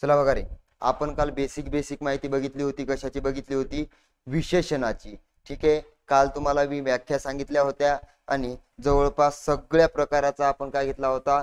चला बघा रे, आपण काल बेसिक माहिती बघितली होती. कशाची बघितली होती? विशेषणाची. ठीक आहे, काल तुम्हाला मी व्याख्या सांगितल्या होत्या आणि जवळपास सगळ्या प्रकाराचा आपण काय घेतला होता,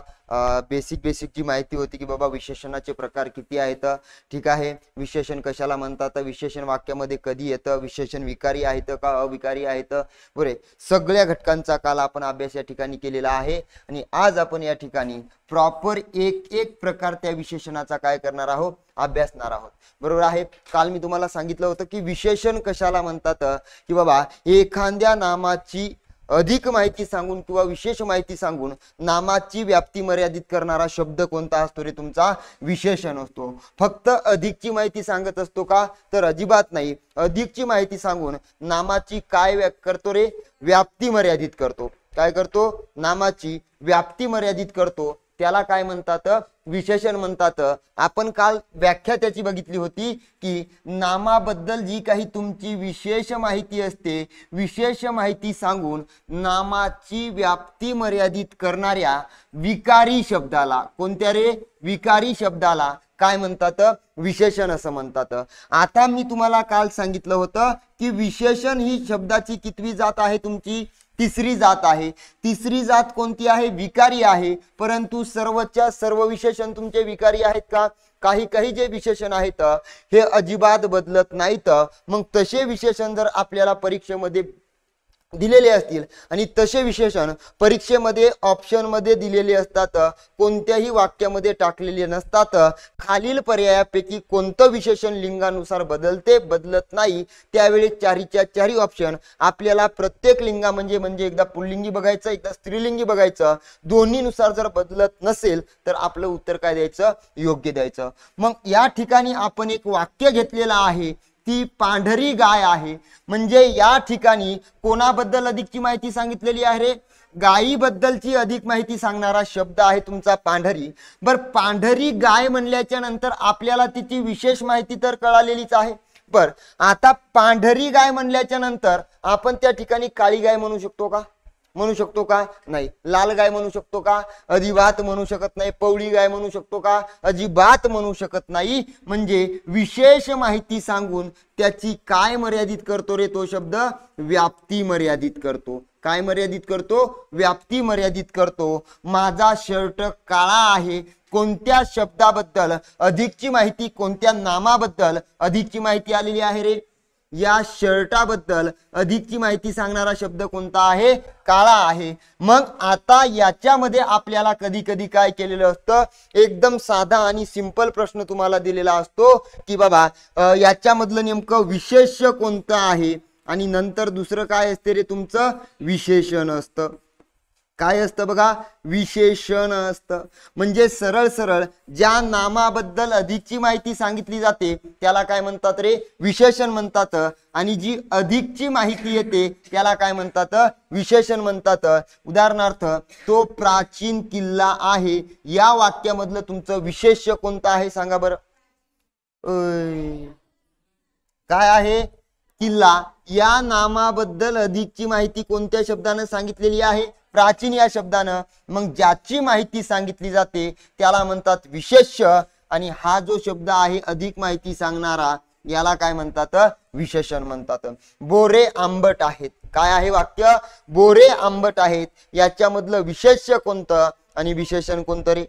बेसिक जी माहिती होती की बाबा विशेषणाचे प्रकार किती आहेत. ठीक आहे, विशेषण कशाला म्हणतात, विशेषण वाक्यामध्ये कधी येतं, विशेषण विकारी आहेत का अविकारी आहेत, बरे सगळ्या घटकांचा काल आपण अभ्यास या ठिकाणी केलेला आहे. आणि आज आपण या ठिकाणी प्रॉपर एक प्रकार त्या विशेषणाचा काय करणार आहोत, अभ्यासणार आहोत. बरोबर आहे. काल मी तुम्हाला सांगितलं होतं की विशेषण कशाला म्हणतात की बाबा एखाद्या नामाची अधिक माहिती सांगून किंवा विशेष माहिती सांगून नामाची व्याप्ती मर्यादित करणारा शब्द कोणता असतो रे? तुमचा विशेषण असतो. फक्त अधिकची माहिती सांगत असतो का? तर अजिबात नाही. अधिकची माहिती सांगून नामाची काय करतो रे? व्याप्ती मर्यादित करतो. काय करतो? नामाची व्याप्ती मर्यादित करतो. त्याला काय म्हणतात? विशेषण म्हणतात. आपण काल व्याख्या त्याची बघितली होती की नामाबद्दल जी काही तुमची विशेष माहिती असते, विशेष माहिती सांगून नामाची व्याप्ती मर्यादित करणाऱ्या विकारी शब्दाला, कोणत्या रे? विकारी शब्दाला काय म्हणतात? विशेषण असं म्हणतात. आता मी तुम्हाला काल सांगितलं होतं की विशेषण ही शब्दाची कितवी जात आहे? तुमची तिसरी जात आहे. तिसरी जात कोणती आहे? विकारी आहे. परंतु सर्वच्या सर्व विशेषण तुमचे विकारी आहेत का? काही जे विशेषण आहेत हे अजिबात बदलत नाहीत. मग तसे विशेषण जर आपल्याला परीक्षेमध्ये दिलेले असतील आणि तसे विशेषण परीक्षेमध्ये ऑप्शन मध्ये दिलेले असतात, कोणत्याही वाक्यामध्ये टाकलेले नसतात, खालील पर्यायापैकी कोणतं विशेषण लिंगानुसार बदलते, बदलत नाही, त्यावेळी चारीच्या चारी ऑप्शन आपल्याला प्रत्येक लिंगा म्हणजे एकदा पुल्लिंगी बघायचं, एकदा स्त्रीलिंगी बघायचं, दोन्हीनुसार जर बदलत नसेल तर आपलं उत्तर काय द्यायचं? योग्य द्यायचं. मग या ठिकाणी आपण एक वाक्य घेतलेलं आहे, ती पांढरी गाय आहे. म्हणजे या ठिकाणी कोणाबद्दल अधिकची माहिती सांगितलेली आहे रे? गायीबद्दलची अधिक माहिती सांगणारा शब्द आहे तुमचा पांढरी. बर, पांढरी गाय म्हणल्याच्या नंतर आपल्याला तिची विशेष माहिती तर कळालेलीच आहे. बर, आता पांढरी गाय म्हणल्याच्या नंतर आपण त्या ठिकाणी काळी गाय म्हणू शकतो का? म्हणू शकतो का? नाही. लाल गाय म्हणू शकतो का? अजिबात म्हणू शकत नाही. पवळी गाय म्हणू शकतो का? अजिबात म्हणू शकत नाही. म्हणजे विशेष माहिती सांगून त्याची काय मर्यादित करतो रे? तो शब्द व्याप्ती मर्यादित करतो. काय मर्यादित करतो? व्याप्ती मर्यादित करतो. माझा शर्ट काळा आहे. कोणत्या शब्दाबद्दल अधिकची माहिती, कोणत्या नामाबद्दल अधिकची माहिती आलेली आहे रे? या शर्टाबद्दल अधिकची माहिती सांगणारा शब्द कोणता आहे? काळा आहे. मग आता याच्यामध्ये आपल्याला कधी कधी काय केलेलं असतं, एकदम साधा आणि सिंपल प्रश्न तुम्हाला दिलेला असतो की बाबा याच्यामधलं नेमकं विशेष कोणतं आहे, आणि नंतर दुसरं काय असते रे? तुमचं विशेषण असतं. काय असतं बघा? विशेषण असतं. म्हणजे सरळ ज्या नामाबद्दल अधिकची माहिती सांगितली जाते त्याला काय म्हणतात रे? विशेषण म्हणतात. आणि जी अधिकची माहिती येते त्याला काय म्हणतात? विशेषण म्हणतात. उदाहरणार्थ, तो प्राचीन किल्ला आहे, या वाक्यामधलं तुमचं विशेष कोणतं आहे सांगा बरं? काय आहे? किल्ला. या नामाबद्दल अधिकची माहिती कोणत्या शब्दाने सांगितलेली आहे? प्राचीन या शब्दानं. मग ज्याची माहिती सांगितली जाते त्याला म्हणतात विशेष्य, आणि हा जो शब्द आहे अधिक माहिती सांगणारा याला काय म्हणतात? विशेषण म्हणतात. बोरे आंबट आहेत. काय आहे वाक्य? बोरे आंबट आहेत. याच्यामधलं विशेष्य कोणतं आणि विशेषण कोणतं रे?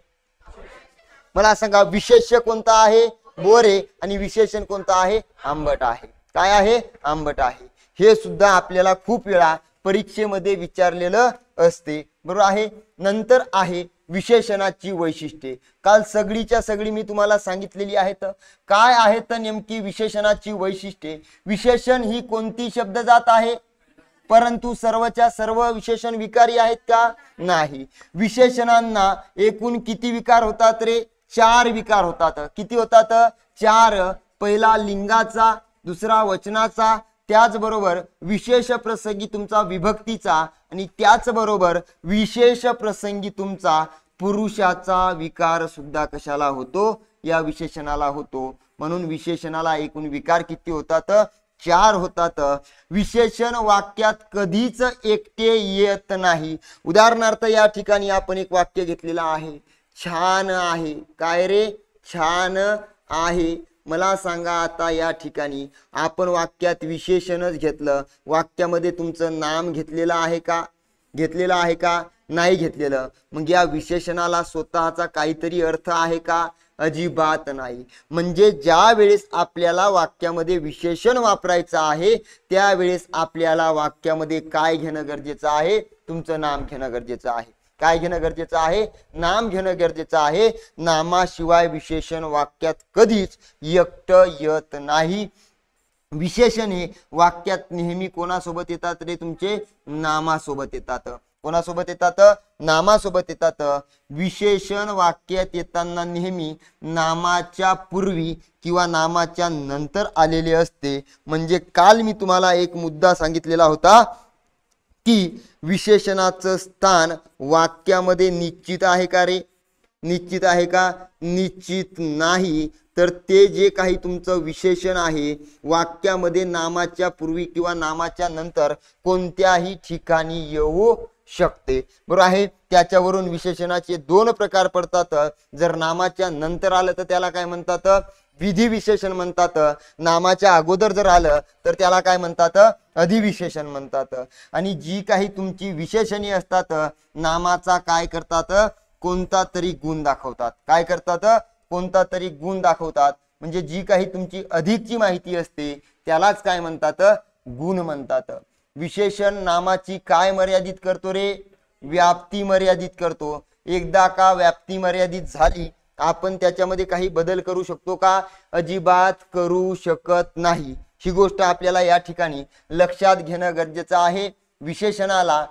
मला सांगा, विशेष्य कोणतं आहे? बोरे, आणि विशेषण कोणतं आहे? आंबट आहे. काय आहे? आंबट आहे. हे सुद्धा आपल्याला खूप वेळा परीक्षेमध्ये विचारलेलं असते. बरोबर आहे. नंतर आहे विशेषणाची वैशिष्ट्ये. काल सगळीच्या सगळी मी तुम्हाला सांगितलेली आहेत. काय आहेत नेमकी विशेषणाची वैशिष्ट्ये? विशेषण ही कोणती शब्द जात आहे? परंतु सर्वच्या सर्व विशेषण विकारी आहेत का? नाही. विशेषणांना एकूण किती विकार होतात रे? 4 विकार होतात. किती होतात? 4. पहिला लिंगाचा, दुसरा वचनाचा, त्याचबरोबर विशेष प्रसंगी तुमचा विभक्तीचा, आणि त्याचबरोबर विशेष प्रसंगी तुमचा पुरुषाचा विकार सुद्धा कशाला होतो? या विशेषणाला होतो. म्हणून विशेषणाला एकूण विकार किती होतात? 4 होतात. विशेषण वाक्यात कधीच एकटे येत नाही. उदाहरणार्थ या ठिकाणी आपण एक वाक्य घेतलेलं आहे छान आहे. काय रे? छान आहे. मला सांगा आता या ठिकाणी आपण वाक्यात विशेषणच घेतलं, वाक्यामध्ये तुमचं नाम घेतलेलं आहे का? घेतलेलं आहे का? नाही घेतलेलं. मग या विशेषणाला स्वतःचा काहीतरी अर्थ आहे का? अजिबात नाही. म्हणजे ज्या वेळेस आपल्याला वाक्यामध्ये विशेषण वापरायचं आहे त्यावेळेस आपल्याला वाक्यामध्ये काय घेणं गरजेचं आहे? तुमचं नाम घेणं गरजेचं आहे. काय घेणं गरजेचं आहे? नाम घेणं गरजेचं आहे. नामाशिवाय विशेषण वाक्यात कधीच एकटं येत नाही. विशेषणे वाक्यात नेहमी कोणासोबत येतात रे? तुमचे नामासोबत येतात. कोणासोबत येतात? नामासोबत येतात. विशेषण वाक्यात येताना नेहमी नामाच्या पूर्वी किंवा नामाच्या नंतर आलेले असते. म्हणजे काल मी तुम्हाला एक मुद्दा सांगितलेला होता की विशेषणाचं स्थान वाक्यामध्ये निश्चित आहे का रे? निश्चित आहे का? निश्चित नाही. तर ते जे काही तुमचं विशेषण आहे वाक्यामध्ये नामाच्या पूर्वी किंवा नामाच्या नंतर कोणत्याही ठिकाणी येऊ शकते. बरोबर आहे. त्याच्यावरून विशेषणाचे दोन प्रकार पडतात. जर नामाच्या नंतर आलं तर त्याला काय म्हणतात? विधी विशेषण म्हणतात. नामाच्या अगोदर जर आलं तर त्याला काय म्हणतात? अधिविशेषण म्हणतात. आणि जी काही तुमची विशेषणे असतात नामाचा काय करतात? कोणता तरी गुण दाखवतात. काय करतात? कोणता तरी गुण दाखवतात. म्हणजे जी काही तुमची अधिकची माहिती असते त्यालाच काय म्हणतात? गुण म्हणतात. विशेषण नामाची काय मर्यादित करतो रे? व्याप्ती मर्यादित करतो. एकदा का व्याप्ती मर्यादित झाली आपण त्याच्यामध्ये काही बदल करू शकतो का? अजिबात करू शकत नाही. ही गोष्ट आपल्याला या ठिकाणी लक्षात घेणं गरजेचं आहे. विशेषणाला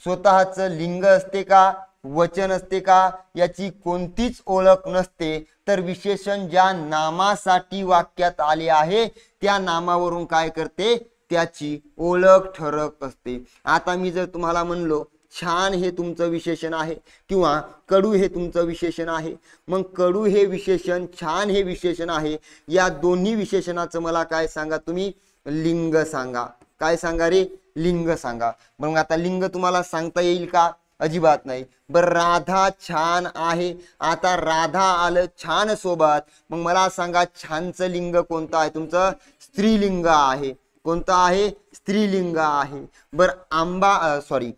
स्वतःचं लिंग असते का? वचन असते का? याची कोणतीच ओळख नसते. तर विशेषण ज्या नामासाठी वाक्यात आले आहे त्या नामावरून काय करते? त्याची ओळख ठरत असते. आता मी जर तुम्हाला म्हणलो छान हे तुमचं विशेषण आहे किंवा कडू हे तुमचं विशेषण आहे, मग कडू हे विशेषण, छान हे विशेषण आहे, या दोन्ही विशेषणाचं मला काय सांगा? तुम्ही लिंग सांगा. काय सांगा रे? लिंग सांगा. मग आता लिंग तुम्हाला सांगता येईल का? अजिबात नाही. बरं, राधा छान आहे. आता राधा आलं छान सोबत, मग मला सांगा छानचं लिंग कोणतं आहे? तुमचं स्त्रीलिंग आहे. कोणतं आहे? स्त्रीलिंग आहे. बरं,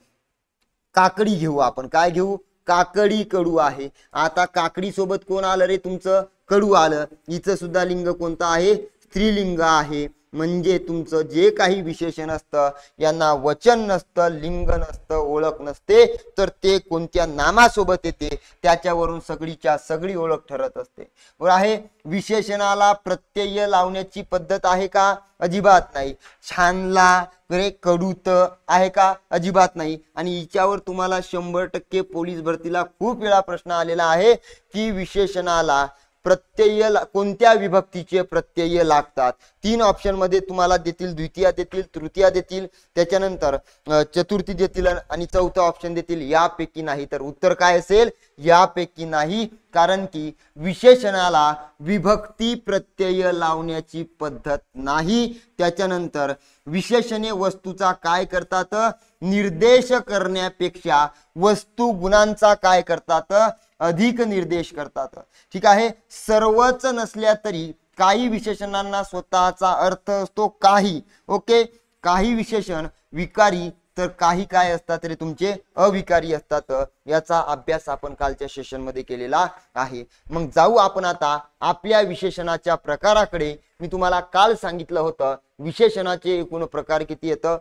काकडी घेऊ आपण. काय घेऊ? काकडी कडू आहे. आता काकडी सोबत कोण आलं रे? तुमचं कडू आलं. हिचं सुद्धा लिंग कोणतं आहे? स्त्रीलिंग आहे. म्हणजे तुमचं जे काही विशेषण असतं यांना वचन नसतं, लिंग नसतं, ओळख नसते, तर ते कोणत्या नामासोबत येते त्याच्यावरून सगळीच्या सगळी ओळख ठरत असते. बरोबर आहे. विशेषणाला प्रत्यय लावण्याची पद्धत आहे का? अजिबात नाही. छानला रे कडूत आहे का? अजिबात नाही. आणि हिच्यावर तुम्हाला 100% पोलीस भरतीला खूप वेळा प्रश्न आलेला आहे की विशेषणाला प्रत्यय कोणत्या विभक्तीचे प्रत्यय लागतात? 3 ऑप्शन मध्ये तुम्हाला देतील. द्वितीय देतील, तृतीय देतील, त्याच्यानंतर चतुर्थी देतील आणि चौथा ऑप्शन देतील. यापैकी नाही. तर उत्तर काय असेल? यापैकी नाही. कारण की विशेषणाला विभक्ती प्रत्यय लावण्याची पद्धत नाही. त्याच्यानंतर विशेषणे वस्तूचा काय करतात? निर्देश करण्यापेक्षा वस्तू गुणांचा काय करतात? अधिक निर्देश करतात. ठीक आहे. सर्वच नसल्या तरी काही विशेषणांना स्वतःचा अर्थ असतो. काही ओके, काही विशेषण विकारी तर काही काय असतात रे? तुमचे अविकारी असतात. याचा अभ्यास आपण कालच्या सेशन मध्ये केलेला आहे. मग जाऊ आपण आता आपल्या विशेषणाच्या प्रकाराकडे. मी तुम्हाला काल सांगितलं होतं विशेषणाचे एकूण प्रकार किती येतं?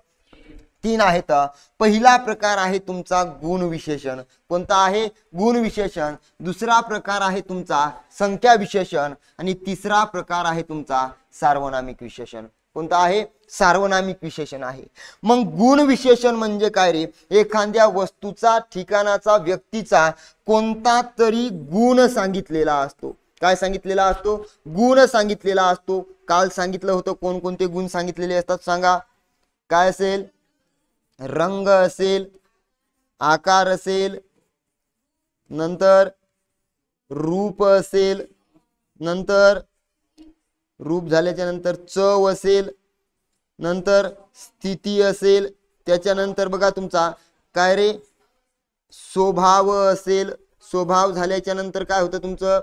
3 आहेत. पहिला प्रकार आहे तुमचा गुण विशेषण. कोणता आहे? गुण विशेषण. दुसरा प्रकार आहे तुमचा संख्या विशेषण आणि तिसरा प्रकार आहे तुमचा सार्वनामिक विशेषण. कोणता आहे? सार्वनामिक विशेषण आहे. मग गुण विशेषण म्हणजे काय रे? एखाद्या वस्तूचा, ठिकाणाचा, व्यक्तीचा कोणता तरी गुण सांगितलेला असतो. काय सांगितलेला असतो? गुण सांगितलेला असतो. काल सांगितलं होतं कोणकोणते गुण सांगितलेले असतात सांगा. काय असेल? रंग असेल, आकार असेल, नंतर रूप असेल, नंतर रूप झाल्याच्या नंतर चव असेल, नंतर स्थिती असेल, त्याच्यानंतर बघा तुमचा काय रे? स्वभाव असेल, स्वभाव झाल्याच्या नंतर काय होतं तुमचं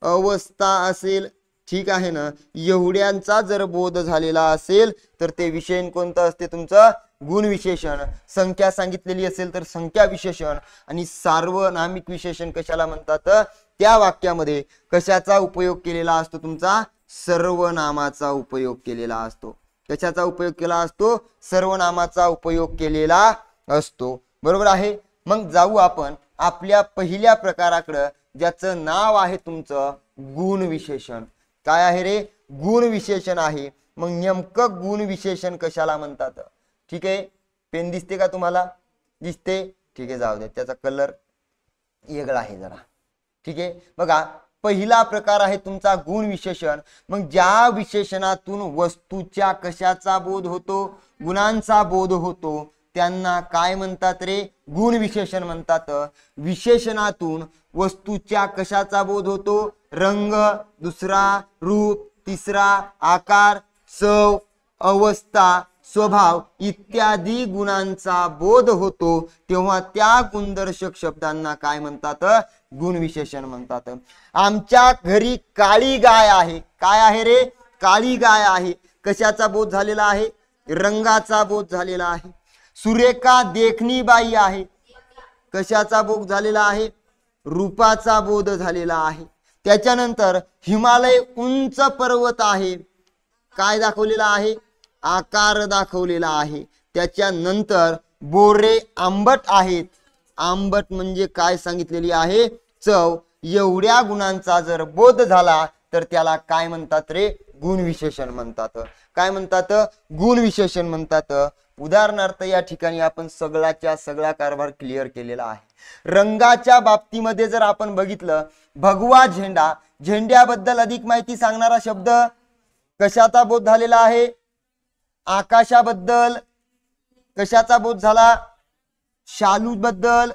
अवस्था असेल, ठीक आहे ना. एवढ्यांचा जर बोध झालेला असेल तर ते विशेषण कोणतं असते तुमचं गुण विशेषण. संख्या सांगितलेली असेल तर संख्या विशेषण. आणि सार्वनामिक विशेषण कशाला म्हणतात, त्या वाक्यामध्ये कशाचा उपयोग केलेला असतो तुमचा सर्वनामाचा उपयोग केलेला असतो. कशाचा उपयोग केला असतो सर्वनामाचा उपयोग केलेला असतो. बरोबर आहे. मग जाऊ आपण आपल्या पहिल्या प्रकाराकडे ज्याचं नाव आहे तुमचं गुण विशेषण. काय आहे रे गुण विशेषण आहे. मग नेमकं गुण विशेषण कशाला म्हणतात. ठीक आहे पेन दिसते का तुम्हाला दिसते ठीक आहे जाऊ दे त्याचा कलर वेगळा आहे जरा. ठीक आहे बघा पहिला प्रकार आहे तुमचा गुण विशेषण. मग ज्या विशेषणातून वस्तूच्या कशाचा बोध होतो गुणांचा बोध होतो त्यांना काय म्हणतात रे गुण विशेषण म्हणतात. विशेषणातून वस्तूच्या कशाचा बोध होतो रंग, दुसरा रूप, तिसरा आकार, चव, अवस्था, स्वभाव इत्यादी गुणांचा बोध होतो तेव्हा त्या गुणदर्शक शब्दांना काय म्हणतात गुण विशेषण म्हणतात. आमच्या घरी काळी गाय आहे. काय आहे रे काळी गाय आहे. कशाचा बोध झालेला आहे रंगाचा बोध झालेला आहे. सुरेखा देखणी बाई आहे. कशाचा बोध झालेला आहे रूपाचा बोध झालेला आहे. त्याच्यानंतर हिमालय उंच पर्वत आहे. काय दाखवलेला आहे आकार दाखवलेला आहे. त्याच्यानंतर बोरे आंबट आहेत. आंबट म्हणजे काय सांगितलेली आहे चव. एवढ्या गुणांचा जर बोध झाला तर त्याला काय म्हणतात रे गुण विशेषण म्हणतात. काय म्हणतात गुण विशेषण म्हणतात. उदाहरणार्थ या ठिकाणी आपण सगळ्याच्या सगळा कारभार क्लिअर केलेला आहे. रंगाच्या बाबतीमध्ये जर आपण बघितलं भगवा झेंडा. झेंड्याबद्दल अधिक माहिती सांगणारा शब्द कशाचा बोध झालेला आहे आकाशाबद्दल. कशाचा बोध झाला शालू बद्दल.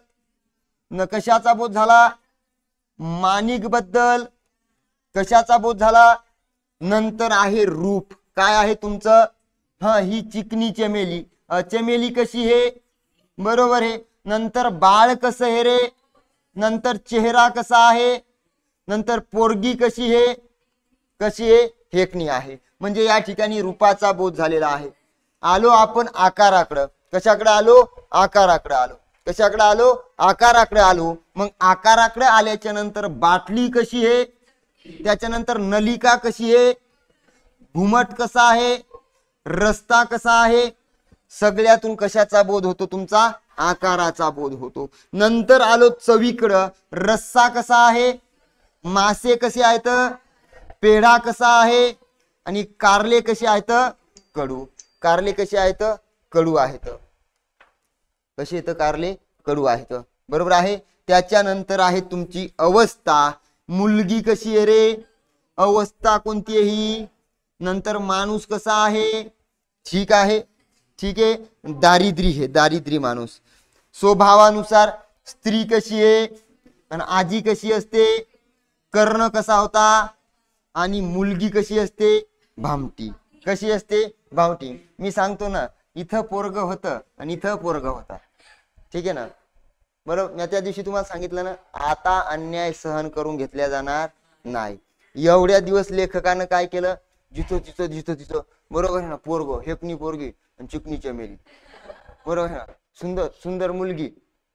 कशाचा बोध झाला माणिक बद्दल. कशाचा बोध झाला नंतर आहे रूप. काय आहे तुमचं ही चिकनी चमेली. चमेली कशी है बरोबर है. नंतर बाळ कसं है रे. नंतर चेहरा कसा आहे. नंतर पोरगी कशी है कशी आहे हेकणी आहे. म्हणजे या ठिकाणी रूपाचा बोध झालेला आहे. आलो आपण आकाराकडे. कशाकडे आलो आकाराकडे आलो. कशाकडे आलो आकाराकडे आलो. मग आकाराकडे आल्याच्या नंतर बाटली कशी आहे त्याच्यानंतर नलिका कशी आहे घुमट कसा आहे रस्ता कसा आहे. सगळ्यातून कशाचा बोध होतो तुमचा आकाराचा बोध होतो. नंतर आलो चवीकडं. रस्सा कसा आहे मासे कसे आहेत पेढा कसा आहे आणि कारले कसे आहेत कडू. कारले कसे आहेत कडू आहेत. कसे आहेत कारले कडू आहेत बरोबर आहे. त्याच्यानंतर आहे तुमची अवस्था. मुलगी कशी आहे रे अवस्था कोणती आहे ही. नंतर माणूस कसा आहे ठीक आहे ठीक आहे दारिद्री है दारिद्री माणूस. स्वभावानुसार स्त्री कशी आहे आणि आजी कशी असते कर्ण कसा होता आणि मुलगी कशी असते भामटी. कशी असते भामटी. मी सांगतो ना इथं पोरग होतं आणि इथं पोरग होता ठीक आहे ना बरोबर. मी त्या दिवशी तुम्हाला सांगितलं ना आता अन्याय सहन करून घेतल्या जाणार नाही. एवढ्या दिवस लेखकानं काय केलं जिथं तिथं जिथं तिथं बरोबर आहे ना पोरग हेपणी पोरगी आणि चिकनी चमेली बरोबर आहे ना सुंदर सुंदर मुलगी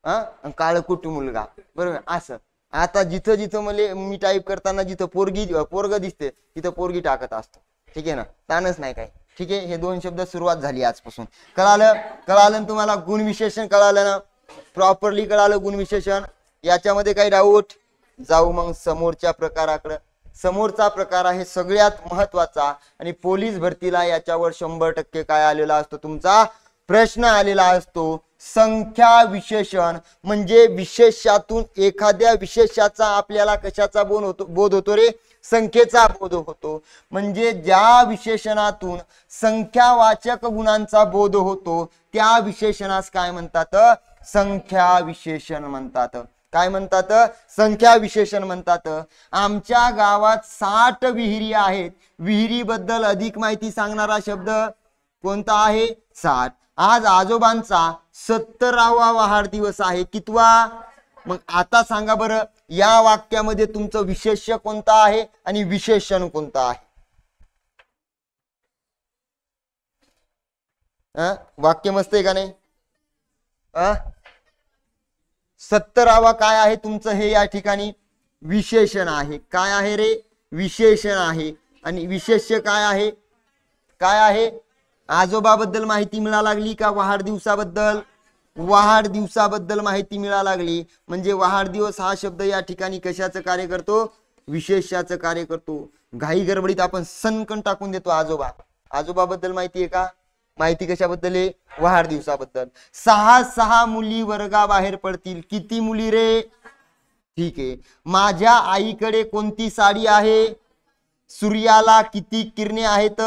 आणि काळकुटी मुलगा बरोबर असं. आता जिथं जिथं मला मी टाईप करताना जिथं पोरग दिसते तिथं पोरगी टाकत असतो. ठीक आहे ना ताणच नाही काय. ठीक आहे हे दोन शब्द सुरुवात झाली आजपासून. कळालं तुम्हाला गुण विशेषण कळालं ना प्रॉपरली कळालं गुण विशेषण. याच्यामध्ये काही डाऊट जाऊ मग समोरच्या प्रकाराकडे. समोरचा प्रकार आहे सगळ्यात महत्वाचा आणि पोलीस भरतीला याच्यावर 100% काय आलेला असतो तुमचा प्रश्न आलेला असतो. संख्या विशेषण म्हणजे विशेषातून एखाद्या विशेषाचा आपल्याला कशाचा बोध होतो रे संख्येचा बोध होतो. म्हणजे ज्या विशेषणातून संख्यावाचक गुणांचा बोध होतो त्या विशेषणास काय म्हणतात संख्या विशेषण म्हणतात. काय म्हणतात संख्या विशेषण म्हणतात. आमच्या गावात 60 विहिरी आहेत. विहिरीबद्दल अधिक माहिती सांगणारा शब्द कोणता आहे 60. आज आजोबांचा 70वा वाढदिवस आहे. कितवा मग आता सांगा बरं, या वाक्यामध्ये तुमचं विशेष्य कोणतं आहे आणि विशेषण कोणतं आहे? वाक्य मस्त आहे का नाही? 70वा काय आहे तुमचं? हे या ठिकाणी विशेषण आहे. काय आहे रे? विशेषण आहे. आणि विशेष्य काय आहे? काय आहे? आजोबाबद्दल माहिती मिळा लागली का? वाढदिवसाबद्दल, वाढदिवसाबद्दल माहिती मिळा लागली. म्हणजे वाढदिवस हा शब्द या ठिकाणी कशाचं कार्य करतो? विशेष्याचं कार्य करतो. घाई गडबडीत आपण सनकन टाकून देतो आजोबा. आजोबाबद्दल माहिती आहे का? माहिती कशाबद्दल आहे? वाढदिवसाबद्दल. 6 मुली वर्गाबाहेर पडतील. किती मुली रे? ठीक आहे. माझ्या आईकडे कोणती साडी आहे? सूर्याला किती किरणे आहेत?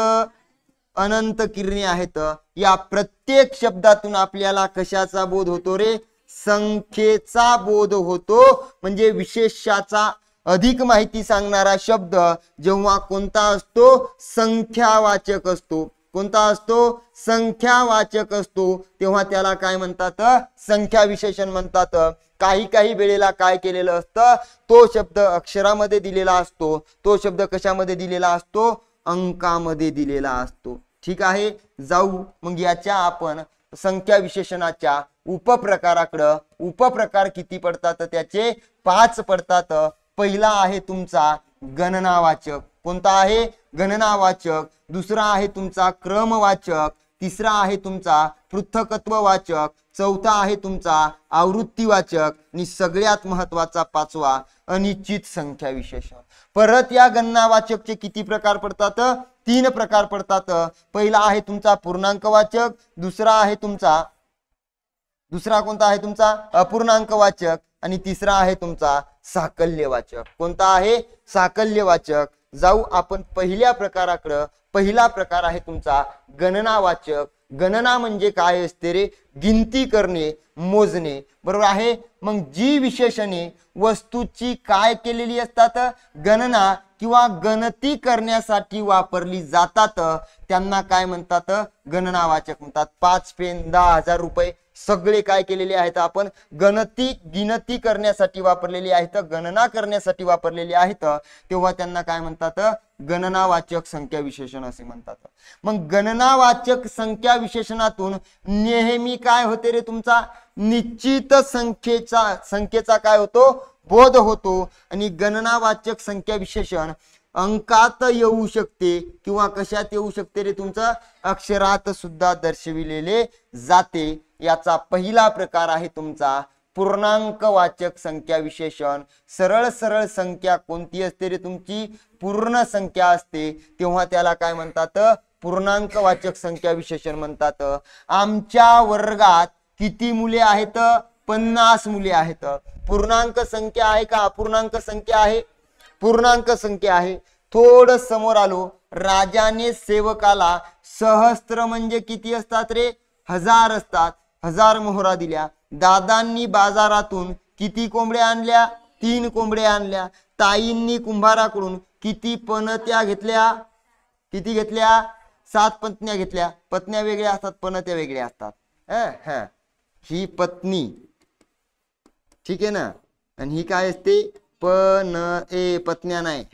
अनंत किरणे आहेत. या प्रत्येक शब्दातून आपल्याला कशाचा बोध होतो रे? संख्येचा बोध होतो. म्हणजे विशेष्याचा अधिक माहिती सांगणारा शब्द जेव्हा कोणता असतो? संख्यावाचक असतो. कोणता असतो? संख्यावाचक असतो. तेव्हा त्याला काय म्हणतात? संख्या विशेषण म्हणतात. काही वेळेला काय केलेलं असतं? तो शब्द अक्षरामध्ये दिलेला असतो. तो शब्द कशामध्ये दिलेला असतो? अंकामध्ये दिलेला असतो. ठीक आहे. जाऊ मग याच्या आपण संख्या विशेषणाच्या उपप्रकाराकडं. उपप्रकार किती पडतात? त्याचे 5 पडतात. पहिला आहे तुमचा गणनावाचक. कोणता आहे? गणनावाचक. दुसरा आहे तुमचा क्रमवाचक. तिसरा आहे तुमचा पृथकत्ववाचक. चौथा आहे तुमचा आवृत्तीवाचक. आणि सगळ्यात महत्वाचा 5वा अनिश्चित संख्या विशेषण. परत या गणनावाचकचे किती प्रकार पडतात? 3 प्रकार पडतात. पहिला आहे तुमचा पूर्णांकवाचक. दुसरा आहे तुमचा, दुसरा कोणता आहे तुमचा? अपूर्णांकवाचक. आणि तिसरा आहे तुमचा साकल्यवाचक. कोणता आहे? साकल्यवाचक. जाऊ आपण पहिल्या प्रकाराकडे. पहिला प्रकार आहे तुमचा गणनावाचक. गणना म्हणजे काय असते रे? गिनती करणे, मोजणे. बरोबर आहे. मग जी विशेषणे वस्तूची काय केलेली असतात? गणना किंवा गणती करण्यासाठी वापरली जातात त्यांना काय म्हणतात? गणनावाचक म्हणतात. 5 पेन, 10,000 रुपये सगळे काय केलेले आहेत? आपण गिनती करण्यासाठी वापरलेली आहेत, गणना करण्यासाठी वापरलेली आहेत. तेव्हा त्यांना काय म्हणतात? गणनावाचक संख्या विशेषण असे म्हणतात. मग गणनावाचक संख्या विशेषणातून नेहमी काय होते रे? तुमचा निश्चित संख्येचा काय होतो? बोध होतो. आणि गणनावाचक संख्या विशेषण अंकात येऊ शकते किंवा कशात येऊ शकते रे? तुमचं अक्षरात सुद्धा दर्शविलेले जाते. याचा पहिला प्रकार आहे तुमचा पूर्णांकवाचक संख्या विशेषण. सरळ सरळ संख्या कोणती असते रे? तुमची पूर्ण संख्या असते. तेव्हा त्याला काय म्हणतात? पूर्णांकवाचक संख्या विशेषण म्हणतात. आमच्या वर्गात किती मुले आहेत? 50 मुले आहेत. पूर्णांक संख्या आहे का अपूर्णांक संख्या आहे? पूर्णांक संख्या आहे. थोडं समोर आलो. राजाने सेवकाला सहस्त्र म्हणजे किती असतात रे? 1000 असतात. 1000 मोहरा दिल्या. दादांनी बाजारातून किती कोंबड्या आणल्या? 3 कोंबड्या आणल्या. ताईंनी कुंभाराकडून किती पणत्या घेतल्या? किती घेतल्या? 7 पत्न्या घेतल्या. पत्न्या वेगळ्या असतात, पणत्या वेगळ्या असतात. ही पत्नी, ठीक आहे ना. आणि ही काय असते? पत्न्या नाही.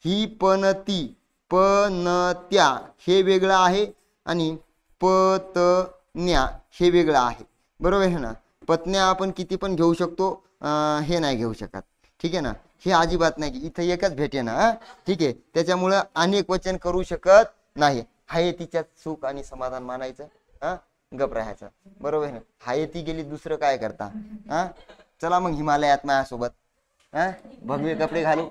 ही पणती, पणत्या हे वेगळं आहे आणि पत्न्या हे वेगळं आहे. बरोबर आहे ना. पत्न्या आपण किती पण घेऊ शकतो, हे नाही घेऊ शकत. ठीक आहे ना. हे अजिबात नाही. इथं एकच भेटे ना. ठीक आहे. त्याच्यामुळं अनेक वचन करू शकत नाही. हाय तिच्यात सुख आणि समाधान मानायचं, गप राहायचं. बरोबर आहे ना. हाय ती गेली, दुसरं काय करता? चला मग हिमालयात माझ्यासोबत भगवे कपडे घालू.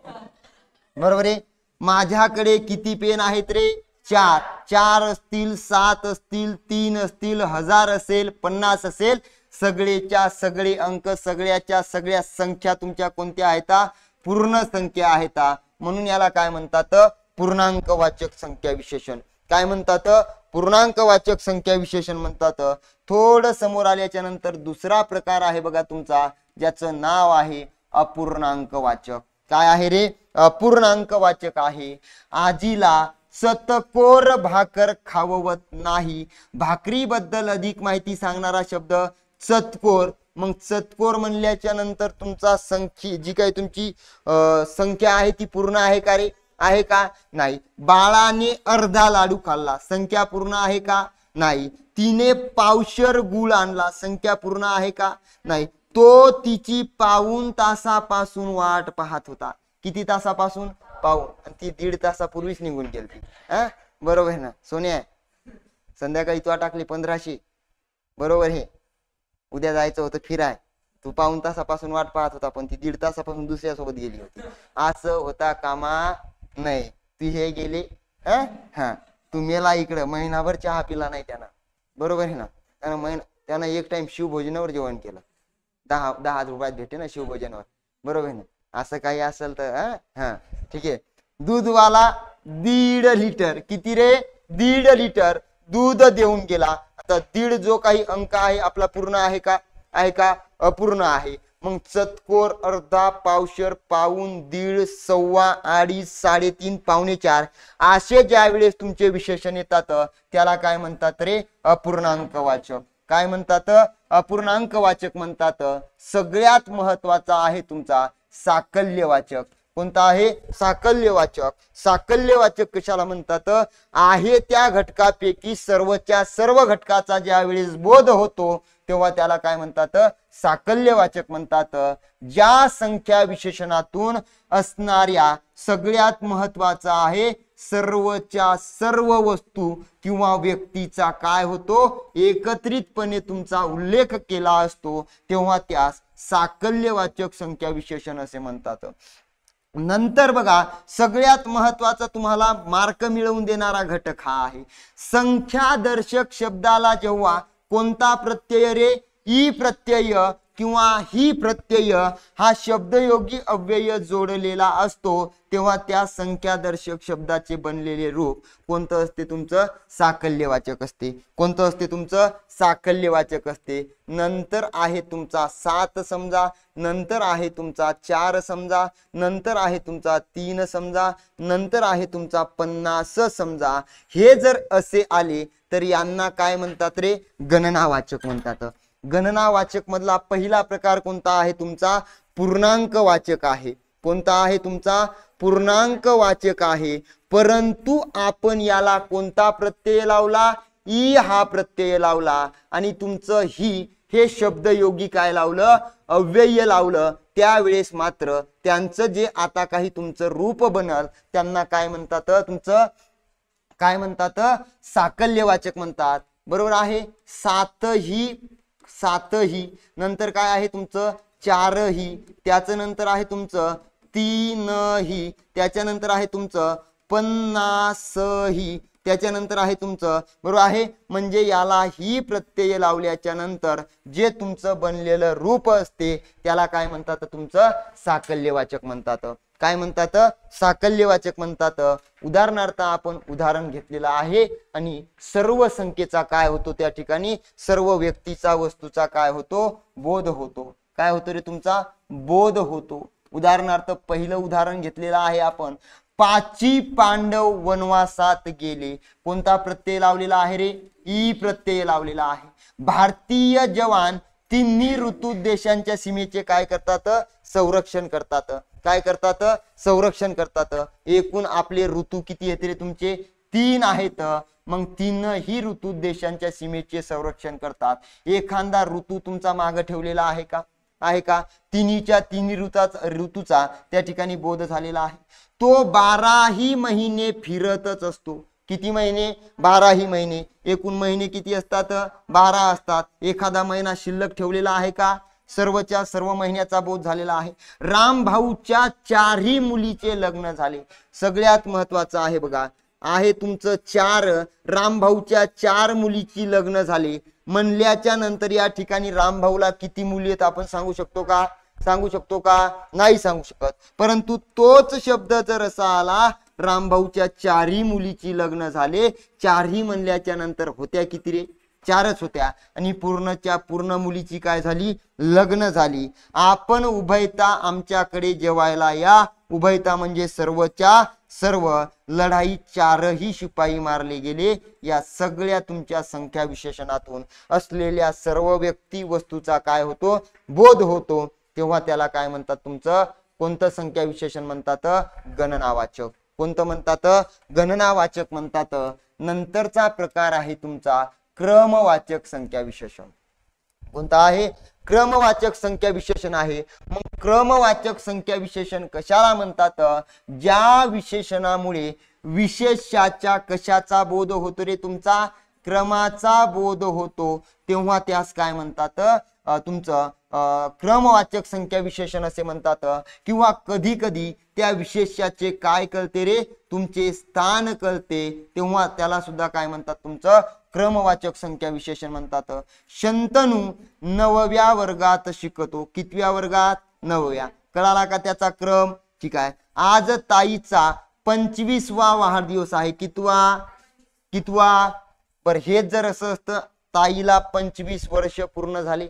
बरोबर आहे. माझ्याकडे किती पेन आहेत रे? 4. 4 असतील, 7 असतील, 3 असतील, 1000 असेल, 50 असेल. सगळेच्या सगळे अंक, सगळ्याच्या सगळ्या संख्या तुमच्या कोणत्या आहेत? पूर्ण संख्या आहेत. म्हणून याला काय म्हणतात? पूर्णांकवाचक संख्या विशेषण. काय म्हणतात? पूर्णांकवाचक संख्या विशेषण म्हणतात. थोडं समोर आल्याच्या नंतर दुसरा प्रकार आहे बघा तुमचा, ज्याचं नाव आहे अपूर्णांकवाचक. काय आहे रे? अपूर्णांकवाचक आहे. आजीला चतकोर भाकर खाववत नाही. भाकरी बद्दल अधिक माहिती सांगणारा शब्द चतकोर. मग चतकोर म्हणल्याच्या नंतर तुमचा संख्या जी काही तुमची संख्या आहे ती पूर्ण आहे का रे? आहे का? नाही. बाळाने अर्धा लाडू खाल्ला, संख्या पूर्ण आहे का? नाही. तिने पावशर गुळ आणला, संख्या पूर्ण आहे का? नाही. तो तिची पाऊण तासापासून वाट पाहत होता. किती तासापासून? पाऊण. आणि ती 1.5 तासापूर्वीच निघून गेली. बरोबर आहे ना सोन्या? संध्याकाळी तू टाकली 1500, बरोबर आहे. उद्या जायचं होतं फिराय, तू पाऊण तासापासून वाट पाहत होता, पण ती 1.5 तासापासून दुसऱ्या सोबत गेली होती. असं होता कामा नाही. तू हे गेले तू मेला इकडं, महिनाभर चहा पिला नाही त्यानं, बरोबर आहे ना? त्यानं एक टाइम शिवभोजनावर जेवण केलं, 10 रुपयात भेटे ना शिवभोजनावर, बरोबर आहे ना? असं काही असेल तर ठीक आहे. दूधवाला 1.5 लिटर, किती रे? 1.5 लिटर दूध देऊन गेला. आता 1.5 जो काही अंक आहे आपला पूर्ण आहे का? आहे का? अपूर्ण आहे. मग चतकोर अर्धा, पावशर, पाऊण, 1.5, सव्वा, 2.5, 3.5, पावणे 4 असे ज्या वेळेस तुमचे विशेषण येतात त्याला काय म्हणतात रे? अपूर्णांकवाचक. काय म्हणतात? अपूर्णांकवाचक म्हणतात. सगळ्यात महत्वाचा आहे तुमचा साकल्यवाचक. कोणता आहे? साकल्यवाचक. साकल्यवाचक कशाला म्हणतात? आहे त्या घटकापैकी सर्वच्या सर्व घटकाचा ज्या वेळेस बोध होतो तेव्हा त्याला काय म्हणतात? साकल्यवाचक म्हणतात. ज्या संख्या विशेषणातून असणाऱ्या सगळ्यात महत्वाचा आहे सर्वच्या सर्व वस्तू किंवा व्यक्तीचा काय होतो? एकत्रितपणे तुमचा उल्लेख केला असतो तेव्हा त्यास साकल्यवाचक संख्या विशेषण असे म्हणतात. नंतर बघा, सगळ्यात महत्वाचा तुम्हाला मार्क मिळवून देणारा घटक हा आहे. संख्यादर्शक शब्दाला जेव्हा कोणता प्रत्यय रे? ई प्रत्यय किंवा ही प्रत्यय हा शब्दयोगी अव्यय जोडलेला असतो तेव्हा त्या संख्यादर्शक शब्दाचे बनलेले रूप कोणतं असते? तुमचं साकल्यवाचक असते. कोणतं असते? तुमचं साकल्यवाचक असते. नंतर आहे तुमचा 7 समजा, नंतर आहे तुमचा 4 समजा, नंतर आहे तुमचा 3 समजा, नंतर आहे तुमचा 50 समजा. हे जर असे आले तर यांना काय म्हणतात रे? गणनावाचक म्हणतात. गणनावाचक मधला पहिला प्रकार कोणता आहे? तुमचा पूर्णांकवाचक आहे. कोणता आहे? तुमचा पूर्णांकवाचक आहे. परंतु आपण याला कोणता प्रत्यय लावला? ई हा प्रत्यय लावला आणि तुमचं ही हे शब्दयोगी काय लावलं? अव्यय लावलं. त्यावेळेस मात्र त्यांचं जे आता काही तुमचं रूप बनल त्यांना काय म्हणतात? तुमचं काय म्हणतात? साकल्यवाचक म्हणतात. बरोबर आहे. 7 ही नंतर काय आहे तुमचं? 4 ही, त्याच्या नंतर आहे तुमचं 3 ही, त्याच्यानंतर आहे तुमचं 50 ही, त्याच्यानंतर आहे तुमचं, बरोबर आहे. म्हणजे याला ही प्रत्यय लावल्याच्या नंतर जे तुमचं बनलेलं रूप असते त्याला काय म्हणतात? तुमचं साकल्यवाचक म्हणतात. काय म्हणतात? साकल्यवाचक म्हणतात. उदाहरणार्थ आपण उदाहरण घेतलेलं आहे आणि सर्व संख्येचा काय होतो त्या ठिकाणी? सर्व व्यक्तीचा वस्तूचा काय होतो? बोध होतो. काय होतो रे? तुमचा बोध होतो. उदाहरणार्थ पहिलं उदाहरण घेतलेलं आहे आपण. 5 पांडव वनवासात गेले. कोणता प्रत्यय लावलेला आहे रे? ई प्रत्यय लावलेला आहे. भारतीय जवान तिन्ही ऋतू देशांच्या सीमेचे काय करतात? संरक्षण करतात. काय करतात? संरक्षण करतात. एकूण आपले ऋतू किती येते रे तुमचे? 3 आहेत. मग 3 ही ऋतू देशांच्या सीमेचे संरक्षण करतात. एखादा ऋतू तुमचा मागे ठेवलेला आहे का? आहे का? तिन्ही ऋतूचा त्या ठिकाणी बोध झालेला आहे. तो 12ही महिने फिरतच असतो. किती महिने? 12ही महिने. एकूण महिने किती असतात? 12 असतात. एखादा महिना शिल्लक ठेवलेला आहे का? सर्वच्या सर्व महिन्याचा बोध झालेला आहे. राम भाऊच्या 4ही मुलीचे लग्न झाले. सगळ्यात महत्वाचं आहे बघा, आहे तुमचं 4. रामभाऊच्या 4 मुलीची लग्न झाले म्हणल्याच्या नंतर या ठिकाणी रामभाऊला किती मुली आहेत आपण सांगू शकतो का? सांगू शकतो का? नाही सांगू शकत. परंतु तोच शब्द जर असा आला, रामभाऊच्या 4ही मुलीची लग्न झाले, 4ही म्हणल्याच्या नंतर होत्या किती रे? 4च होत्या. आणि पूर्णच्या पूर्ण मुलीची काय झाली? लग्न झाली. आपण उभयता आमच्याकडे जेवायला या उभयता म्हणजे सर्वच्या सर्व, लढाई चारही शिपाई मारले गेले, या सगळ्या तुमच्या संख्या विशेषणातून असलेल्या सर्व व्यक्ती वस्तूचा काय होतो, बोध होतो, तेव्हा त्याला काय म्हणतात, तुमचं कोणतं संख्या विशेषण म्हणतात, गणनावाचक. कोणतं म्हणतात, गणनावाचक म्हणतात. नंतरचा प्रकार आहे तुमचा क्रमवाचक संख्या विशेषण. कोणता आहे, क्रमवाचक संख्या विशेषण आहे. मग क्रमवाचक संख्या विशेषण कशाला म्हणतात, ज्या विशेषणामुळे विशेषाच्या कशाचा बोध होतो रे, तुमचा क्रमाचा बोध होतो, तेव्हा त्यास काय म्हणतात, तुमचं क्रमवाचक संख्या विशेषण असे म्हणतात. किंवा कधी कधी त्या विशेषाचे काय कळते रे, तुमचे स्थान कळते, तेव्हा त्याला सुद्धा काय म्हणतात, तुमचं क्रमवाचक संख्या विशेषण म्हणतात. शंतनू 9व्या वर्गात शिकतो. कितव्या वर्गात, 9व्या. कळाला का त्याचा क्रम, ठीक आहे. आज ताईचा 25वा वाढदिवस आहे. कितवा पर हेच जर असं असतं, ताईला 25 वर्ष पूर्ण झाले,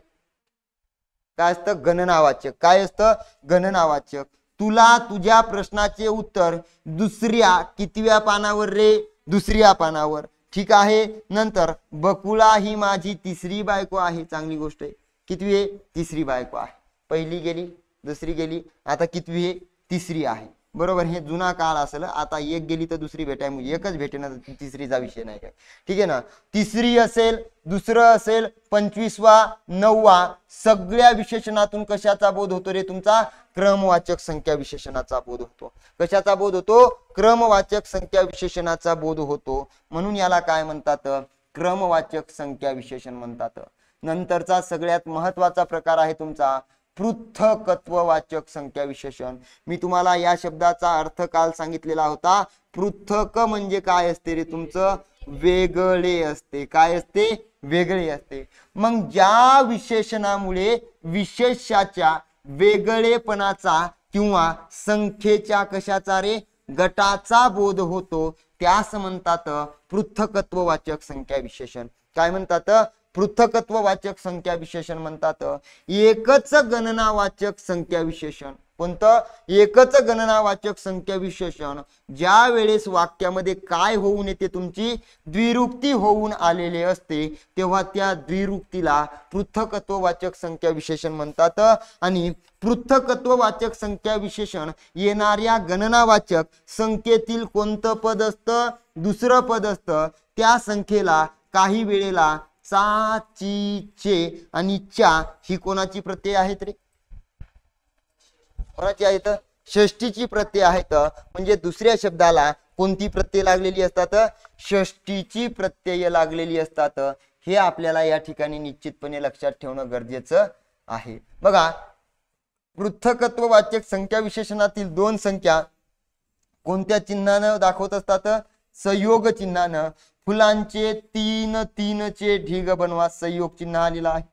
काय असतं, गणनावाचक. काय असतं, गणनावाचक. तुला तुझ्या प्रश्नाचे उत्तर दुसऱ्या कितव्या पानावर रे, दुसऱ्या पानावर, ठीक आहे. नंतर बकुळा ही माझी तिसरी बायको आहे. चांगली गोष्ट आहे. कितवी आहे, तिसरी बायको आहे. पहिली गेली, दुसरी गेली, आता कितवी आहे, तिसरी आहे. बरोबर, हे जुना काळ असेल. आता एक गेली तर दुसरी भेटाय, म्हणजे एकच भेटेना, तिसरीचा विषय नाही काय, ठीक आहे ना. तिसरी असेल, दुसरं असेल, 25वा, 9वा, सगळ्या विशेषणातून कशाचा बोध होतो रे, तुमचा क्रमवाचक संख्या विशेषणाचा बोध होतो. कशाचा बोध होतो, क्रमवाचक संख्या विशेषणाचा बोध होतो. म्हणून याला काय म्हणतात, क्रमवाचक संख्या विशेषण म्हणतात. नंतरचा सगळ्यात महत्वाचा प्रकार आहे तुमचा पृथकत्ववाचक संख्या विशेषण. मी तुम्हाला या शब्दाचा अर्थ काल सांगितलेला होता. पृथक म्हणजे काय असते रे, तुमचं वेगळे असते. काय असते, वेगळे असते. मग ज्या विशेषणामुळे विशेषाच्या वेगळेपणाचा किंवा संख्येच्या कशाचा रे, गटाचा बोध होतो, त्यास म्हणतात पृथकत्ववाचक संख्या विशेषण. काय म्हणतात, पृथकत्ववाचक संख्या विशेषण म्हणतात. एकच गणनावाचक संख्या विशेषण. कोणतं, एकच गणनावाचक संख्या विशेषण ज्या वेळेस वाक्यामध्ये काय होऊन येते, तुमची द्विरुक्ती होऊन आलेले असते, तेव्हा त्या द्विरुक्तीला पृथकत्ववाचक संख्या विशेषण म्हणतात. आणि पृथकत्ववाचक संख्या विशेषण येणाऱ्या गणनावाचक संख्येतील कोणतं पद असतं, दुसरं पद असतं, त्या संख्येला काही वेळेला चा, ची, चे आणि च्या ही कोणाची प्रत्यय आहेत रे, कोणाची आहेत, षष्टीची प्रत्यय आहेत. म्हणजे दुसऱ्या शब्दाला कोणती प्रत्यय लागलेली असतात, षष्टीची प्रत्यय लागलेली असतात. हे आपल्याला या ठिकाणी निश्चितपणे लक्षात ठेवणं गरजेचं आहे. बघा, पृथकत्ववाचक संख्या विशेषणातील दोन संख्या कोणत्या चिन्हानं दाखवत असतात, संयोग चिन्हानं. फुलांचे 3 3 चे ढिग बनवा, संयोग चिन्ह आलेला आहे.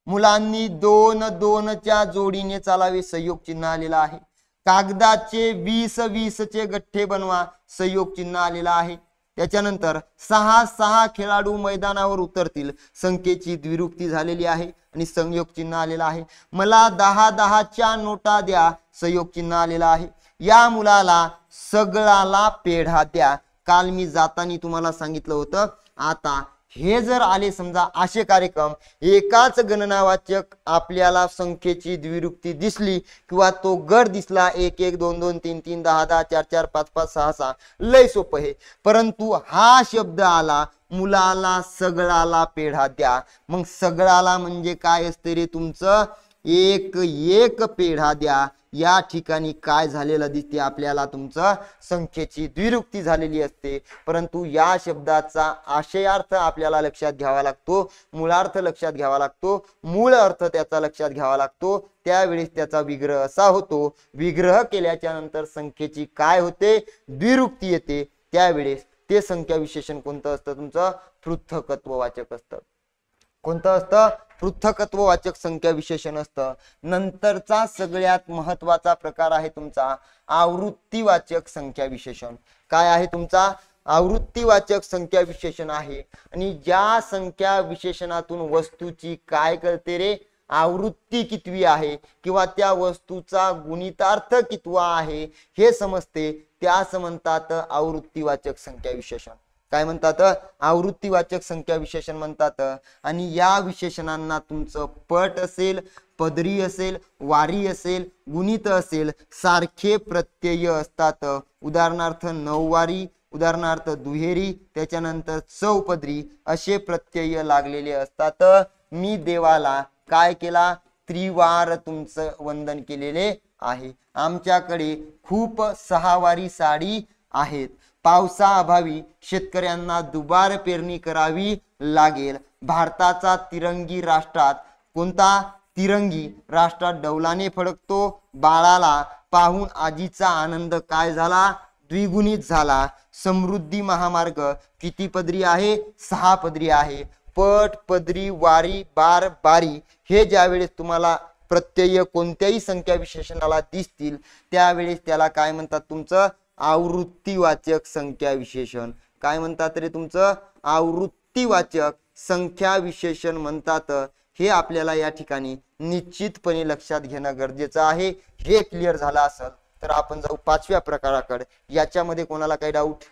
मुलांनी 2 2 च्या जोडीने चालावे, संयोग चिन्ह आलेला आहे. कागदाचे 20 20 चे गठ्ठे बनवा, संयोग चिन्ह आलेला आहे. त्याच्यानंतर 6 6 खेळाडू मैदानावर उतरतील, संख्येची द्विरुक्ती झालेली आहे आणि संयोग चिन्ह आलेला आहे. मला 10 10 च्या नोटा द्या, संयोग चिन्ह आलेला आहे. या मुलाला सगळाला पेढा द्या. काल मी जाताना तुम्हाला सांगितलं होतं. आता हे जर आले समजा असे कार्यक्रम, एकाच गणनावाचक आपल्याला संख्येची द्विरुक्ती दिसली किंवा तो गट दिसला, 1 1 2 2 3 3 10 10 4 4 5 5 6 6, लय सोपं आहे. परंतु हा शब्द आला, मुलाला सगळाला पेढा द्या. मग सगळाला म्हणजे काय असते रे, तुमचं एक एक पेढा द्या. या ठिकाणी काय झालेलं दिसते आपल्याला, तुमचं संख्येची द्विरुक्ती झालेली असते. परंतु या शब्दाचा आशयार्थ आपल्याला लक्षात घ्यावा लागतो, मूळार्थ लक्षात घ्यावा लागतो, मूळ अर्थ त्याचा लक्षात घ्यावा लागतो. त्यावेळेस त्याचा विग्रह असा होतो. विग्रह केल्याच्या नंतर संख्येची काय होते, द्विरुक्ती येते. त्यावेळेस ते संख्या विशेषण कोणतं असतं, तुमचं पृथकत्ववाचक असतं. कोणतं असतं, पृथकत्ववाचक संख्या विशेषण असतं. नंतरचा सगळ्यात महत्वाचा प्रकार आहे तुमचा आवृत्तीवाचक संख्या विशेषण. काय आहे तुमचा, आवृत्तीवाचक संख्या विशेषण आहे. आणि ज्या संख्या विशेषणातून वस्तूची काय कळते रे, आवृत्ती कितवी आहे किंवा त्या वस्तूचा गुणितार्थ कितवा आहे हे समजते, त्यास म्हणतात आवृत्तीवाचक संख्या विशेषण. काय म्हणतात? आवृत्तीवाचक संख्या विशेषण म्हणतात. आणि या विशेषणांना तुमचं पट असेल, पदरी असेल, वारी असेल, गुणित असेल, सारखे प्रत्यय असतात. उदाहरणार्थ नऊवारी, उदाहरणार्थ दुहेरी, त्याच्यानंतर चौपदरी असे प्रत्यय लागलेले असतात. मी देवाला काय केला? त्रिवार तुमचं वंदन केलेले आहे. आमच्याकडे खूप सहावारी साडी आहेत. पावसाअभावी शेतकऱ्यांना दुबार पेरणी करावी लागेल. भारताचा तिरंगी राष्ट्रात कोणता? तिरंगी राष्ट्रात डौलाने फडकतो. बाळाला पाहून आजीचा आनंद काय झाला? द्विगुणित झाला. समृद्धी महामार्ग किती पदरी आहे? 6 पदरी आहे. पट, पदरी, वारी, बार, बारी हे ज्यावेळेस तुम्हाला प्रत्यय कोणत्याही संख्या विशेषणाला दिसतील त्यावेळेस त्याला काय म्हणतात? तुमचं आवृत्तीवाचक संख्या विशेषण. काय म्हणतात रे? तुमचं आवृत्तीवाचक संख्या विशेषण म्हणतात. हे आपल्याला या ठिकाणी निश्चितपणे लक्षात घेणं गरजेचं आहे. हे क्लिअर झालं असेल तर आपण जाऊ 5व्या प्रकाराकडे. याच्यामध्ये कोणाला काही डाऊट?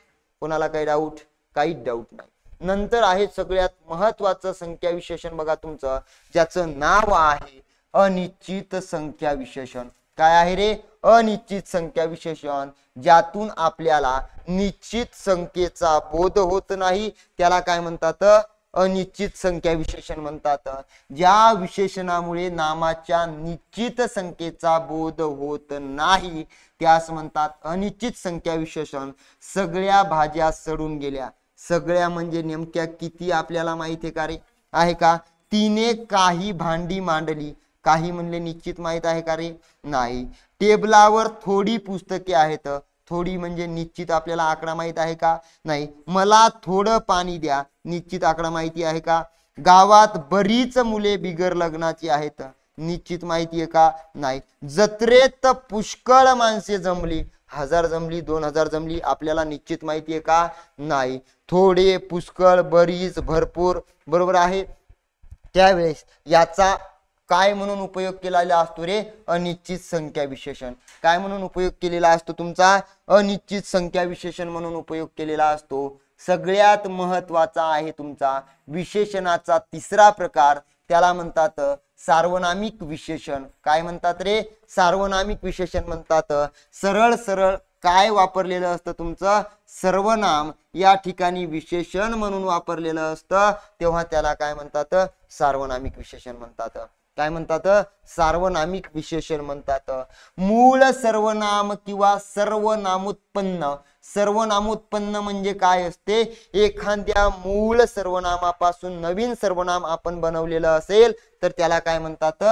कोणाला काही डाऊट? काहीच डाऊट नाही. नंतर आहे सगळ्यात महत्वाचं संख्या विशेषण बघा तुमचं, ज्याचं नाव आहे अनिश्चित संख्या विशेषण. काय आहे रे? अनिश्चित संख्या विशेषण. ज्यातून आपल्याला निश्चित संख्येचा बोध होत नाही त्याला काय म्हणतात? अनिश्चित संख्या विशेषण म्हणतात. ज्या विशेषणामुळे नामाच्या निश्चित संख्येचा बोध होत नाही त्यास म्हणतात अनिश्चित संख्या विशेषण. सगळ्या भाज्या सडून गेल्या. सगळ्या म्हणजे नेमक्या किती आपल्याला माहिती आहे का रे? आहे का? तिने काही भांडी मांडली. काही म्हणले निश्चित माहित आहे का रे? नाही. टेबलावर थोडी पुस्तके आहेत. थोडी म्हणजे निश्चित आपल्याला आकडा माहित आहे का? नाही. मला थोडं पाणी द्या. निश्चित आकडा माहिती आहे का? गावात बरीच मुले बिगर लग्नाची आहेत. निश्चित माहिती आहे का? नाही. जत्रेत पुष्कळ माणसे जमली. 1000 जमली, 2000 जमली. आपल्याला निश्चित माहिती आहे का? नाही. थोडे, पुष्कळ, बरीच, भरपूर बरोबर आहे. त्यावेळेस याचा काय म्हणून उपयोग केलेला असतो रे? अनिश्चित संख्या विशेषण. काय म्हणून उपयोग केलेला असतो तुमचा? अनिश्चित संख्या विशेषण म्हणून उपयोग केलेला असतो. सगळ्यात महत्वाचा आहे तुमचा विशेषणाचा तिसरा प्रकार, त्याला म्हणतात सार्वनामिक विशेषण. काय म्हणतात रे? सार्वनामिक विशेषण म्हणतात. सरळ सरळ काय वापरलेलं असतं तुमचं? सर्वनाम या ठिकाणी विशेषण म्हणून वापरलेलं असतं तेव्हा त्याला काय म्हणतात? सार्वनामिक विशेषण म्हणतात. काय म्हणतात? सार्वनामिक विशेषण म्हणतात. मूळ सर्वनाम किंवा सर्वनामोत्पन्न. सर्वनामोत्पन्न म्हणजे काय असते? एखाद्या मूळ सर्वनामापासून नवीन सर्वनाम आपण बनवलेलं असेल तर त्याला काय म्हणतात?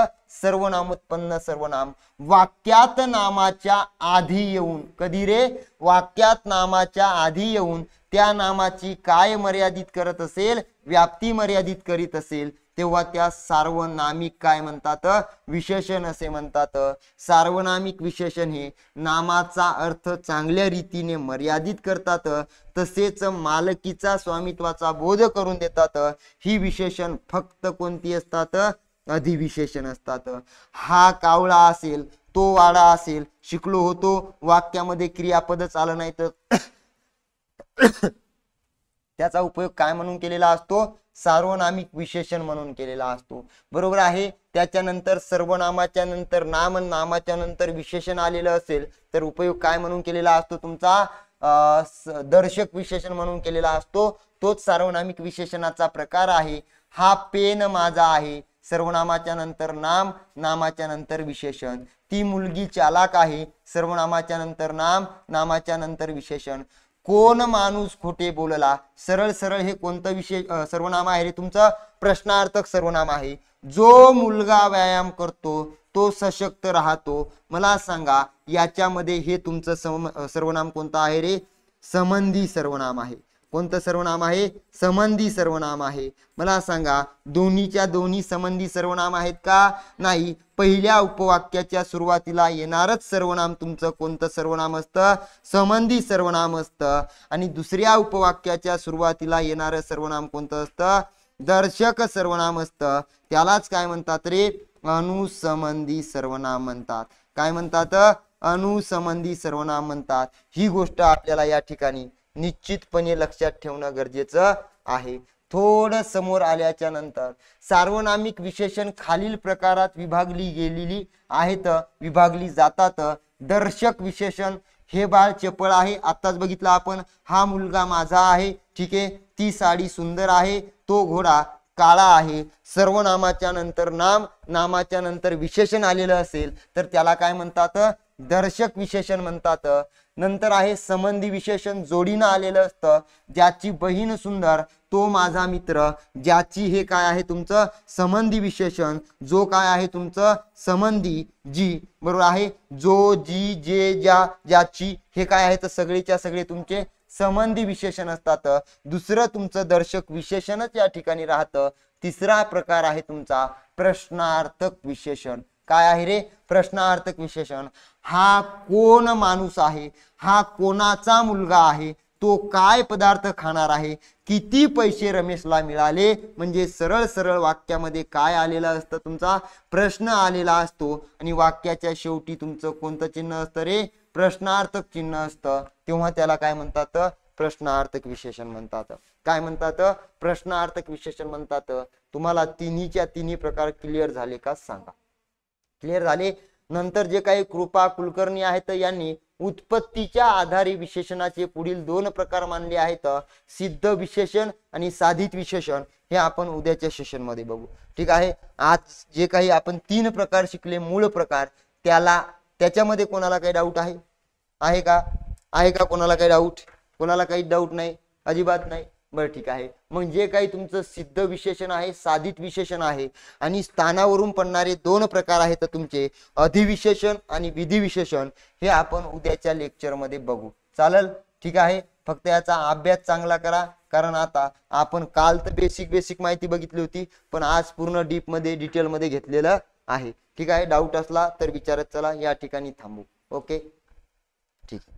सर्वनामोत्पन्न सर्वनाम. वाक्यात नामाच्या आधी येऊन. कधी रे? वाक्यात नामाच्या आधी येऊन त्या नामाची काय मर्यादित करत असेल? व्याप्ती मर्यादित करीत असेल तेव्हा त्या सार्वनामिक काय म्हणतात? विशेषण असे म्हणतात. सार्वनामिक विशेषण हे नामाचा अर्थ चांगल्या रीतीने मर्यादित करतात तसेच मालकीचा स्वामित्वाचा बोध करून देतात. ही विशेषण फक्त कोणती असतात? अधिविशेषण असतात. हा कावळा असेल, तो वाडा असेल, शिकलो होतो वाक्यामध्ये क्रियापदच आलं नाही तर त्याचा उपयोग काय म्हणून केलेला असतो? सार्वनामिक विशेषण म्हणून केलेला असतो. बरोबर आहे. त्याच्यानंतर सर्वनामाच्या नंतर नाम, नामाच्या नंतर विशेषण आलेलं असेल तर उपयोग काय म्हणून केलेला असतो तुमचा? दर्शक विशेषण म्हणून केलेला असतो. तोच सार्वनामिक विशेषणाचा प्रकार आहे. हा पेन माझा आहे. सर्वनामाच्या नंतर नाम, नामाच्या नंतर विशेषण. ती मुलगी चालाक आहे. सर्वनामाच्या नंतर नाम, नामाच्या नंतर विशेषण. कोण माणूस खोटे बोलला. सरळ सरळ हे कोणतं विशेष सर्वनाम आहे रे तुमचं? प्रश्नार्थक सर्वनाम आहे. जो मुलगा व्यायाम करतो तो सशक्त राहतो. मला सांगा याच्यामध्ये हे तुमचं सर्वनाम कोणतं आहे रे? संबंधी सर्वनाम आहे. कोणतं सर्वनाम आहे? संबंधी सर्वनाम आहे. मला सांगा दोन्हीच्या दोन्ही संबंधी सर्वनाम आहेत का? नाही. पहिल्या उपवाक्याच्या सुरुवातीला येणारच सर्वनाम तुमचं कोणतं सर्वनाम असतं? संबंधी सर्वनाम असतं. आणि दुसऱ्या उपवाक्याच्या सुरुवातीला येणारं सर्वनाम कोणतं असतं? दर्शक सर्वनाम असतं. त्यालाच काय म्हणतात रे? अनुसंबंधी सर्वनाम म्हणतात. काय म्हणतात? अनुसंबंधी सर्वनाम म्हणतात. ही गोष्ट आपल्याला या ठिकाणी निश्चितपणे लक्षात ठेवणं गरजेचं आहे. थोडं समोर आल्याच्या नंतर सार्वनामिक विशेषण खालील प्रकारात विभागली गेलेली आहेत, विभागली जातात. दर्शक विशेषण, हे बाळ चपळ आहे, आताच बघितलं आपण. हा मुलगा माझा आहे, ठीक आहे. ती साडी सुंदर आहे, तो घोडा काळा आहे. सर्वनामाच्या नंतर नाम, नामाच्या नंतर विशेषण आलेलं असेल तर त्याला काय म्हणतात? दर्शक विशेषण म्हणतात. नंतर आहे संबंधी विशेषण, जोडीनं आलेलं असतं. ज्याची बहीण सुंदर तो माझा मित्र. ज्याची, हे काय आहे तुमचं संबंधी विशेषण. जो काय आहे तुमचं संबंधी, जी, बरोबर आहे. जो, जी, जे, ज्या, ज्याची, हे काय आहे तर सगळेच्या सगळे तुमचे संबंधी विशेषण असतात. दुसरं तुमचं दर्शक विशेषणच या ठिकाणी राहतं. तिसरा प्रकार आहे तुमचा प्रश्नार्थक विशेषण. काय आहे रे? प्रश्नार्थक विशेषण. हा कोण माणूस आहे? हा कोणाचा मुलगा आहे? तो काय पदार्थ खाणार आहे? किती पैसे रमेशला मिळाले? म्हणजे सरळ सरळ वाक्यामध्ये काय आलेलं असतं? तुमचा प्रश्न आलेला असतो आणि वाक्याच्या शेवटी तुमचं कोणतं चिन्ह असतं रे? प्रश्नार्थक चिन्ह असतं. तेव्हा त्याला काय म्हणतात? प्रश्नार्थक विशेषण म्हणतात. काय म्हणतात? प्रश्नार्थक विशेषण म्हणतात. तुम्हाला तिन्हीच्या तिन्ही प्रकार क्लिअर झाले का सांगा? क्लिअर झाले? नंतर जे काही कृपा कुलकर्णी आहेत यांनी उत्पत्तीच्या आधारे विशेषणाचे पुढील दोन प्रकार मानले आहेत, सिद्ध विशेषण आणि साधित विशेषण. हे आपण उद्याच्या सेशन मध्ये बघू. ठीक आहे. आज जे काही आपण तीन प्रकार शिकले, मूळ प्रकार, त्याच्यामध्ये कोणाला काही डाऊट आहे? आहे का? आहे का कोणाला काही डाऊट? कोणाला काही डाऊट नाही? अजिबात नाही. बरं, ठीक आहे. मग जे काही तुमचं सिद्ध विशेषण आहे, साधित विशेषण आहे आणि स्थानावरून पडणारे दोन प्रकार आहेत तुमचे, अधिविशेषण आणि विधिविशेषण, हे आपण उद्याच्या लेक्चर मध्ये बघू. चालेल? ठीक आहे. फक्त याचा अभ्यास चांगला करा, कारण आता आपण काल तर बेसिक माहिती बघितली होती, पण आज पूर्ण डीप मध्ये, डिटेल मध्ये घेतलेलं आहे. ठीक आहे. डाऊट असला तर विचारत चला. या ठिकाणी थांबू. ओके, ठीक आहे.